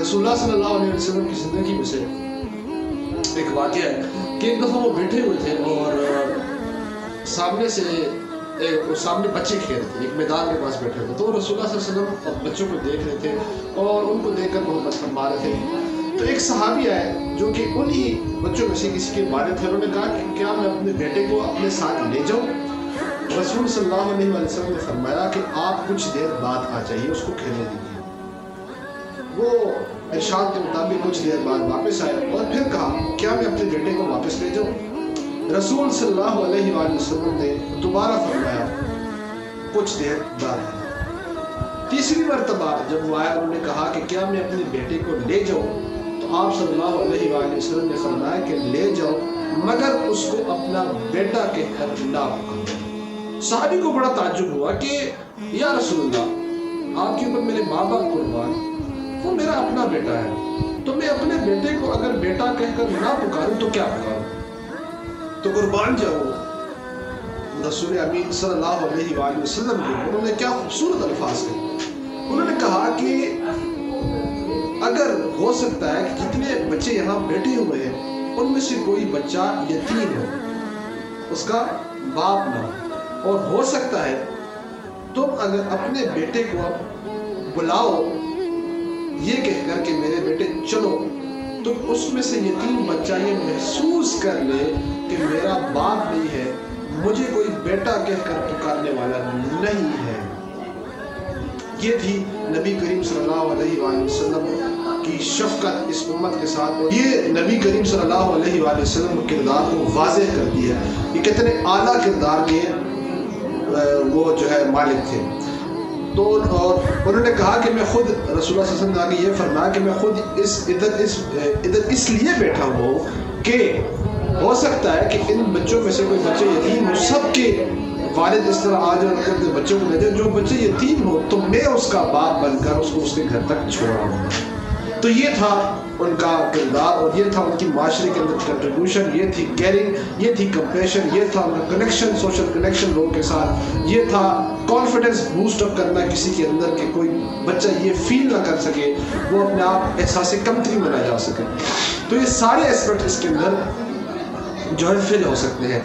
रसूलुल्लाह सल्लल्लाहु अलैहि वसल्लम की ज़िंदगी में से एक वाक़या है कि एक दफ़ा वो बैठे हुए थे और सामने बच्चे खेल रहे थे, एक मैदान के पास बैठे थे। तो रसूलुल्लाह सल्लल्लाहु अलैहि वसल्लम बच्चों को देख रहे थे और उनको देखकर मोहब्बत फरमा रहे थे। तो एक सहाबी आए जो कि उन्हीं बच्चों में से किसी के वालिद थे। उन्होंने कहा कि क्या मैं अपने बेटे को अपने साथ ले जाऊँ? रसूल सल्लल्लाहु अलैहि वसल्लम ने फरमाया कि आप कुछ देर बाद आ जाइए, उसको खेलने दीजिए। वो इरशाद के मुताबिक कुछ देर बाद वापस आए और फिर कहा क्या मैं अपने बेटे को वापस ले जाऊँ? रसूल सल्लल्लाहु अलैहि वसल्लम ने दोबारा फरमाया कुछ देर बाद। तीसरी मरतबा जब वो आया उन्होंने कहा कि क्या मैं अपने बेटे को ले जाऊँ? तो आप सल्लल्लाहु अलैहि वसल्लम ने फरमाया कि ले जाओ, मगर उसको अपना बेटा कहकर ना पुकारो। सहाबी को बड़ा ताज्जुब हुआ कि या रसूलल्लाह, आपके ऊपर मेरे माँ बाप कुर्बान, वो मेरा अपना बेटा है, तो मैं अपने बेटे को अगर बेटा कहकर ना पुकारूं तो क्या पुकारूं? तो कुर्बान जाओ रसूल अमीन सल्लल्लाहु अलैहि वसल्लम को उन्होंने क्या खूबसूरत अल्फाज कहे। उन्होंने कहा कि अगर हो सकता है कि जितने बच्चे यहाँ बैठे हुए हैं उनमें से कोई बच्चा यतीम हो, उसका बाप ना हो, और हो सकता है तुम अगर अपने बेटे को बुलाओ ये कहकर कि मेरे बेटे चलो, तो उसमें से यतीम बच्चा ये महसूस कर ले कि मेरा बाप नहीं है, मुझे कोई बेटा कहकर पुकारने वाला नहीं है। ये थी नबी करीम सल्लल्लाहु अलैहि वसल्लम की शफकत इस उम्मत के साथ, और ये नबी करीम सल्लल्लाहु अलैहि वसल्लम के किरदार को वाज़ेह करती है। ये कितने आला किरदार के वो जो है मालिक थे। तो और उन्होंने कहा कि मैं खुद रसूलुल्लाह सल्लल्लाहु अलैहि वसल्लम ने आगे ये फरमाया कि मैं खुद इधर इसलिए बैठा हूँ कि हो सकता है कि इन बच्चों में से कोई बच्चे यतीम हो, सबके वालिद इस तरह आ जाए और अपने बच्चों को ले जाए, जो बच्चे यतीम हो तो मैं उसका बाप बनकर उसको उसके घर तक छोड़ आऊँगा। तो ये था उनका किरदार और ये था उनकी माशरे के अंदर कंट्रीब्यूशन, ये थी केयरिंग, ये थी कंपैशन, ये था उनका कनेक्शन, सोशल कनेक्शन लोगों के साथ, ये था कॉन्फिडेंस बूस्ट अप करना किसी के अंदर के कोई बच्चा ये फील ना कर सके, वो अपने आप एहसास कमतरी में ना जा सके। तो ये सारे एस्पेक्ट इसके अंदर जो है फिल हो सकते हैं।